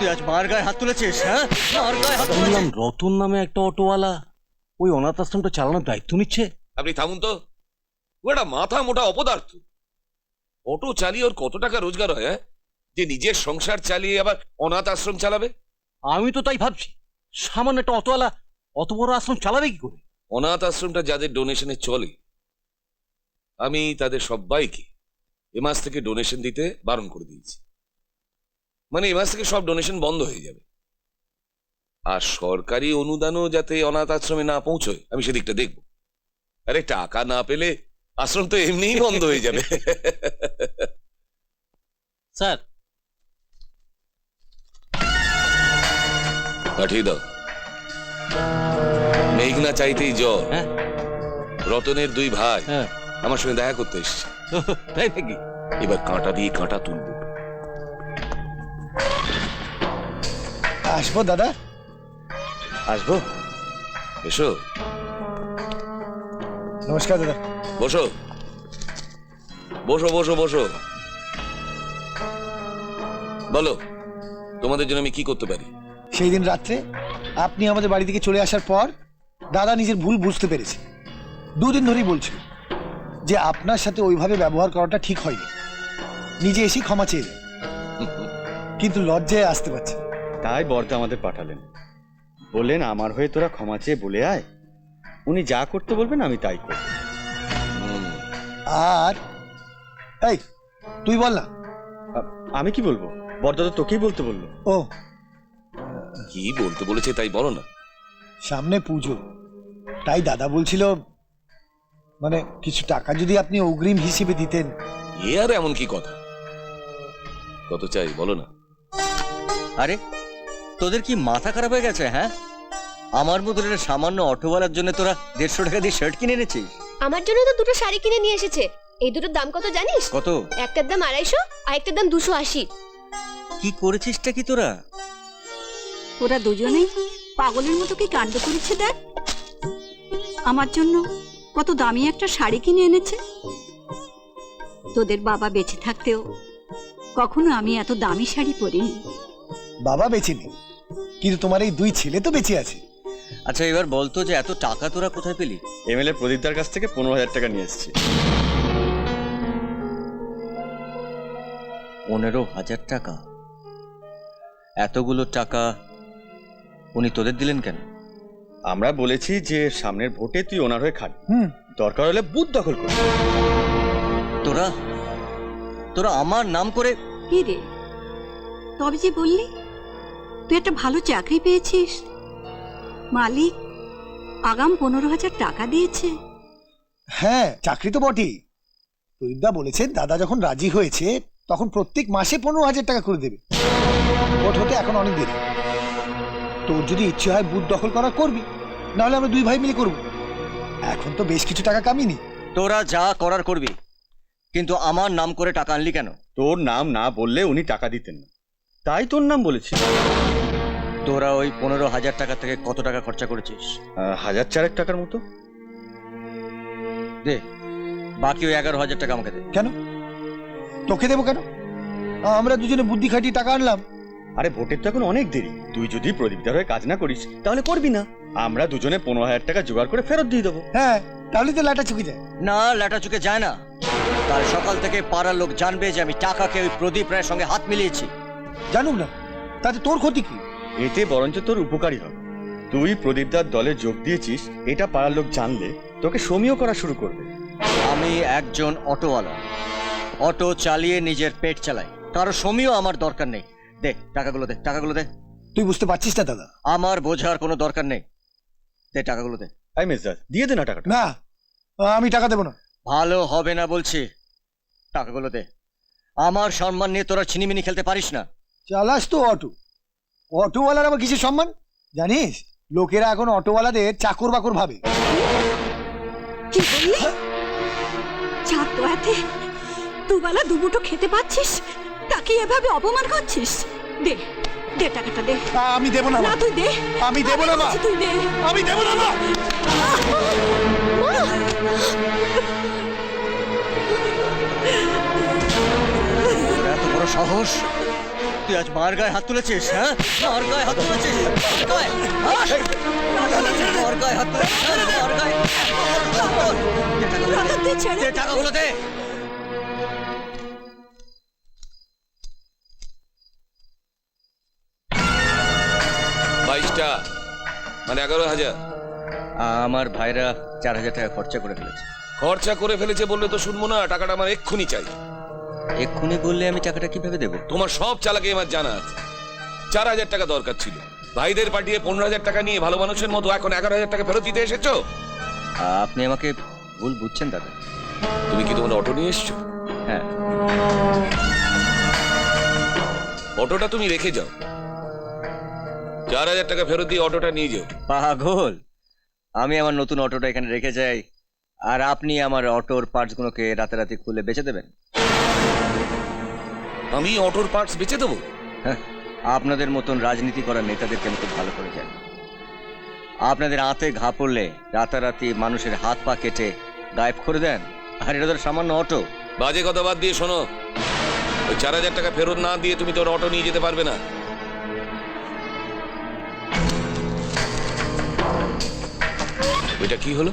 তুই আজ মার গায়ে হাত তুলেছিস? হ্যাঁ, মার গায়ে হাত তুললাম। রতন নামে একটা অটোওয়ালা ওই অনাথ আশ্রমটা চালানোর দায়িত্ব নিচ্ছে। আপনি থামুন তো, ও একটা মাথা মোটা অপদার্থ। অটো চালিয়ে ওর কত টাকা রোজগার হয়, হ্যাঁ? যে নিজের সংসার চালিয়ে আবার অনাথ আশ্রম চালাবে। আমি তো তাই ভাবছি, সামান্য একটা অটোওয়ালা অত বড় আশ্রম চালাবে কি করে? অনাথ আশ্রমটা যাদের ডোনেশনে চলে, আমি তাদের সবাইকে এ মাস থেকে ডোনেশন দিতে বারণ করে দিয়েছি। মানে এ মাস থেকে সব ডোনেশন বন্ধ হয়ে যাবে। আর সরকারি অনুদানও যাতে অনাথ আশ্রমে না পৌঁছয় আমি সেদিকটা দেখব। আরে টাকা না পেলে আশ্রম তো এমনিই বন্ধ হয়ে যাবে। স্যার, পাঠিয়ে দাও। মেঘনা চাইতেই জ্বর। হ্যাঁ রতনের দুই ভাই হ্যাঁ, আমার সঙ্গে দেখা করতে এসছে। তাই নাকি? এবার কাঁটা দিয়ে কাঁটা তুলব। আসবো দাদা? আসবো। এসো, নমস্কার দাদা। বসো বসো বসো বসো। বলো, তোমাদের জন্য আমি কি করতে পারি? সেই দিন রাত্রে আপনি আমাদের বাড়ি থেকে চলে আসার পর দাদা নিজের ভুল বুঝতে পেরেছে। দুদিন ধরেই বলছিল যে আপনার সাথে ওইভাবে ব্যবহার করাটা ঠিক হয়নি, নিজে এসে ক্ষমা চেয়ে দেন। কিন্তু লজ্জায় আসতে পারছে না। তাই বর্দা আমাদের পাঠালেন, বললেন আমার হয়ে তোরা ক্ষমা চেয়ে বলে আয়, উনি যা করতে বলবেন আমি তাই করব। আর এই তুই বল না। আমি কি বলবো? বর্দা তো তোকেই বলতে বললো। ও, কি বলতে বলেছে তাই বলো না। সামনে পুজো, তাই দাদা বলছিল মানে কিছু টাকা যদি আপনি অগ্রিম হিসেবে দিতেন। এ আর এমন কি কথা? কত চাই বলো না। আরে তোদের কি মাথা খারাপ হয়ে গেছে? হ্যাঁ, আমার মতো একটা সামান্য অটোওয়ালার জন্য তোরা 150 টাকা দিয়ে শার্ট কিনে এনেছিস? আমার জন্য তো দুটো শাড়ি কিনে নিয়ে এসেছে। এই দুটোর দাম কত জানিস? কত? একটার দাম 250 আর একটার দাম 280। কি করেছিসটা কি তোরা? ওরা দুজনেই পাগলের মতো কি কাণ্ড করেছে দেখ। আমার জন্য কত দামি একটা শাড়ি কিনে এনেছে। তোদের বাবা বেঁচে থাকতেও কখনো আমি এত দামি শাড়ি পরিনি। বাবা বেঁচে নেই, কিন্তু তোমার এই দুই ছেলে তো বেঁচে আছে। আচ্ছা এবার বলতো যে এত টাকা তোরা কোথায় পেলি? এমএলএ প্রদীপদার কাছ থেকে 15,000 টাকা নিয়ে এসেছি। 15,000 টাকা? এতগুলো টাকা উনি তোদের দিলেন কেন? আমরা বলেছি যে সামনের ভোটে তুই ওনার হয়ে খাট, হুম, দরকার হলে বুথ দখল কর। তোরা তোরা আমার নাম করে? কি রে, তবে যে বললি তুই একটা ভালো চাকরি পেয়েছিস, মালিক আগাম 15,000 টাকা দিয়েছে। হ্যাঁ চাকরি তো বটেই। প্রদীপদা বলেছেন দাদা যখন রাজি হয়েছে তখন প্রত্যেক মাসে 15,000 টাকা করে দেবে। ভোট হতে এখন অনেক দেরি। তোর যদি ইচ্ছে হয় বুথ দখল করা করবি, নাহলে আমরা দুই ভাই মিলে করব। এখন তো বেশ কিছু টাকা কামিনি। তোরা যা করার করবি, কিন্তু আমার নাম করে টাকা আনলি কেন? তোর নাম না বললে উনি টাকা দিতেন না, তাই তোর নাম বলেছি। তোরা ওই 15,000 টাকা থেকে কত টাকা খরচা করেছিস? 1,400 টাকার মতো। দে, বাকি ওই 11,000 টাকা আমাকে দে। কেন তোকে দেবো কেন? আমরা দুজনে বুদ্ধি খাটিয়ে টাকা আনলাম। আরে ভোটের তো এখন অনেক দেরি, তুই যদি প্রদীপদার হয়ে কাজ না করিস তাহলে করবি না। আমরা দুজনে 15,000 টাকা জোগাড় করে ফেরত দিয়ে দেবো। হ্যাঁ, তাহলে তো লাটা চুকে যায়। না, ল্যাটা চুকে যায় না। কাল সকাল থেকে পাড়ার লোক জানবে যে আমি টাকাকে ওই প্রদীপ রায়ের সঙ্গে হাত মিলিয়েছি। জানুক না, তাতে তোর ক্ষতি কি? এতে বরঞ্চ তোর উপকারী হবে। তুই প্রদীপদার দলে যোগ দিয়েছিস এটা পাড়ার লোক জানলে তোকে সমীহ করা শুরু করবে। আমি একজন অটোওয়ালা, অটো চালিয়ে নিজের পেট চালাই, কারো সমীহ আমার দরকার নেই। দে টাকাগুলো, দে টাকাগুলো দে। তুই বুঝতে পারছিস না দাদা? আমার বোঝার কোনো দরকার নেই, দে টাকাগুলো দে। আই মেজদার দিয়ে দে না টাকাটা। না, আমি টাকা দেবো না। ভালো হবে না বলছি, টাকাগুলো দে। আমার সম্মান নিয়ে তোরা ছিনিমিনি খেলতে পারিস না। চালাস তো অটো, অটোওয়ালার আবার কিসের সম্মান জানিস? লোকেরা এখন অটোওয়ালাদের চাকর বাকর ভাবে। কি বললি? চার দোয়াতে দুবেলা দুমুঠো খেতে পাচ্ছিস, তাকে এভাবে অপমান করছিস? দে দে টাকাটা দে। আমি দেবো না। না তুই দে। আমি দেবো না মা। তুই দে। আমি দেবো না মা। তোর এত বড় সাহস, তুই আজ মার গায়ে হাত তুলেছিস? হ্যাঁ, মার গায়ে হাত তুলেছিস? মার গায়ে, হ্যাঁ? মার গায়ে হাত তুলেছিস, হ্যাঁ? মার গায়ে। দাদা, তুই ছেড়ে দে টাকাগুলো দে। বাইশটা মানে 11,000 আমার ভাইরা 4,000 টাকা খরচা করে ফেলেছে। খরচা করে ফেলেছে বললে তো শুনবো না, টাকাটা আমার এক্ষুনি চাই। এক্ষুনি বললে আমি টাকাটা কিভাবে দেবো? তোমার সব চালাকি আমার জানা আছে। 4,000 টাকা দরকার ছিল, ভাইদের পাঠিয়ে 15,000 টাকা নিয়ে ভালো মানুষের মতো এখন 11,000 টাকা ফেরত দিতে এসেছো। আপনি আমাকে ভুল বুঝছেন দাদা। তুমি কি তোমার অটো নিয়ে এসছো? হ্যাঁ, অটোটা তুমি রেখে যাও, 4,000 টাকা ফেরত দিয়ে অটোটা নিয়ে যাও। পাগল, আমি আমার নতুন অটোটা এখানে রেখে যাই আর আপনি আমার অটোর পার্টসগুলোকে রাতারাতি খুলে বেচে দেবেন। আমি অটোর পার্টস বেচে দেবো? হ্যাঁ, আপনাদের মতন রাজনীতি করার নেতাদেরকে আমি খুব ভালো করে জানি। আপনাদের আঁতে ঘা পড়লে রাতারাতি মানুষের হাত পা কেটে গায়েব করে দেন, আর এটা তো সামান্য অটো। বাজে কথা বাদ দিয়ে শোনো, ওই 4,000 টাকা ফেরত না দিয়ে তুমি তোর অটো নিয়ে যেতে পারবে না। ওইটা কি হলো?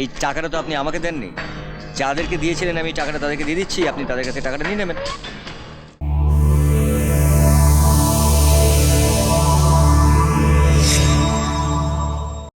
এই টাকাটা তো আপনি আমাকে দেননি, যাদেরকে দিয়েছিলেন আমি টাকাটা তাদেরকে দিয়ে দিচ্ছি, আপনি তাদের কাছে টাকাটা নিয়ে নেবেন।